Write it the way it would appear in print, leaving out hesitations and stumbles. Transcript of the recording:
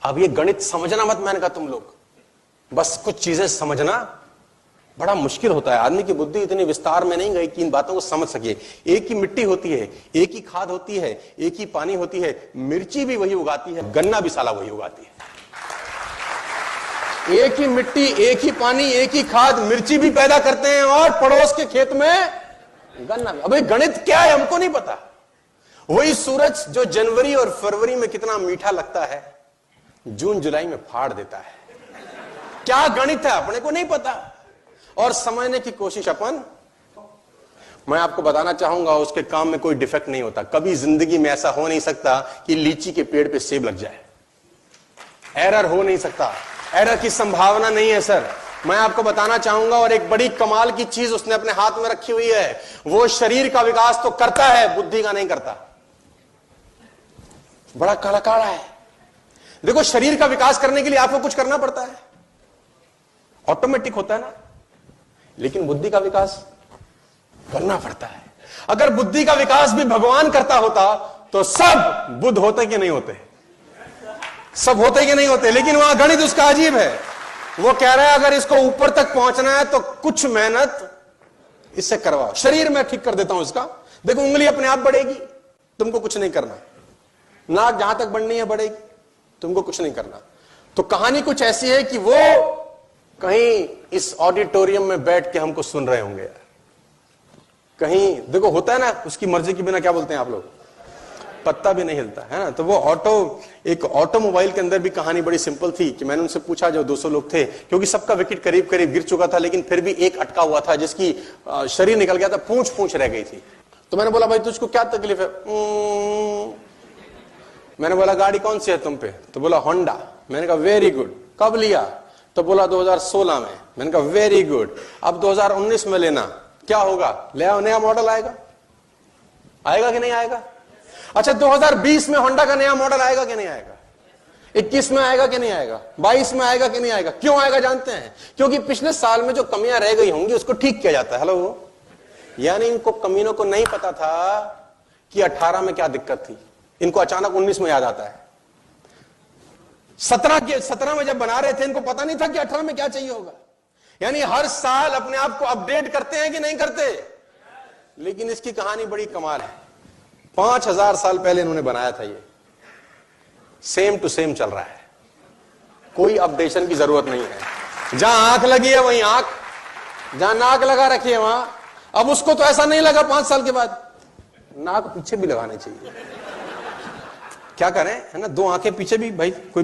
अब ये गणित समझना मत, मैंने कहा तुम लोग बस कुछ चीजें समझना बड़ा मुश्किल होता है। आदमी की बुद्धि इतनी विस्तार में नहीं गई कि इन बातों को समझ सके। एक ही मिट्टी होती है, एक ही खाद होती है, एक ही पानी होती है, मिर्ची भी वही उगाती है, गन्ना भी साला वही उगाती है। एक ही मिट्टी, एक ही पानी, एक ही खाद, मिर्ची भी पैदा करते हैं और पड़ोस के खेत में गन्ना भी। अबे गणित क्या है हमको नहीं पता। वही सूरज जो जनवरी और फरवरी में कितना मीठा लगता है, जून जुलाई में फाड़ देता है। क्या गणित है अपने को नहीं पता और समझने की कोशिश अपन। मैं आपको बताना चाहूंगा उसके काम में कोई डिफेक्ट नहीं होता। कभी जिंदगी में ऐसा हो नहीं सकता कि लीची के पेड़ पे सेब लग जाए। एरर हो नहीं सकता, एरर की संभावना नहीं है सर। मैं आपको बताना चाहूंगा और एक बड़ी कमाल की चीज उसने अपने हाथ में रखी हुई है। वो शरीर का विकास तो करता है, बुद्धि का नहीं करता। बड़ा काला है। देखो शरीर का विकास करने के लिए आपको कुछ करना पड़ता है, ऑटोमेटिक होता है ना, लेकिन बुद्धि का विकास करना पड़ता है। अगर बुद्धि का विकास भी भगवान करता होता तो सब बुद्ध होते कि नहीं होते, सब होते कि नहीं होते। लेकिन वहां गणित उसका अजीब है। वो कह रहा है अगर इसको ऊपर तक पहुंचना है तो कुछ मेहनत इससे करवाओ। शरीर में ठीक कर देता हूं इसका, देखो उंगली अपने आप बढ़ेगी, तुमको कुछ नहीं करना। नाक जहां तक बढ़नी है बढ़ेगी, तुमको कुछ नहीं करना। तो कहानी कुछ ऐसी है कि वो कहीं इस ऑडिटोरियम में बैठ के हमको सुन रहे होंगे। कहीं देखो होता है ना, उसकी मर्जी के बिना क्या बोलते हैं आप लोग, पत्ता भी नहीं हिलता है ना। तो वो एक ऑटोमोबाइल के अंदर भी कहानी बड़ी सिंपल थी कि मैंने उनसे पूछा, जो 200 लोग थे, क्योंकि सबका विकेट करीब करीब गिर चुका था, लेकिन फिर भी एक अटका हुआ था जिसकी शरीर निकल गया था, पूंछ रह गई थी। तो मैंने बोला भाई तुझको क्या तकलीफ है? मैंने बोला गाड़ी कौन सी है तुम पे? तो बोला होंडा। मैंने कहा वेरी गुड, कब लिया? तो बोला 2016 में। मैंने कहा वेरी गुड, अब 2019 में लेना, क्या होगा? ले आओ, नया मॉडल आएगा। आएगा कि नहीं आएगा? अच्छा 2020 में होंडा का नया मॉडल आएगा कि नहीं आएगा? 21 में आएगा कि नहीं आएगा? 22 में आएगा कि नहीं आएगा? क्यों आएगा जानते हैं? क्योंकि पिछले साल में जो कमियां रह गई होंगी उसको ठीक किया जाता है। हेलो, यानी इनको कमीनों को नहीं पता था कि 18 में क्या दिक्कत थी, इनको अचानक 19 में याद आता है। 17 में जब बना रहे थे इनको पता नहीं था कि 18 में क्या चाहिए होगा। यानी हर साल अपने आप को अपडेट करते हैं कि नहीं करते। लेकिन इसकी कहानी बड़ी कमाल है। 5000 साल पहले इन्होंने बनाया था, ये सेम टू सेम चल रहा है, कोई अपडेशन की जरूरत नहीं है। जहां आंख लगी है वहीं आंख, जहां नाक लगा रखी है वहां। अब उसको तो ऐसा नहीं लगा 5 साल के बाद, नाक पीछे भी लगानी चाहिए। क्या करें, है ना, 2 आंखें पीछे भी भाई कोई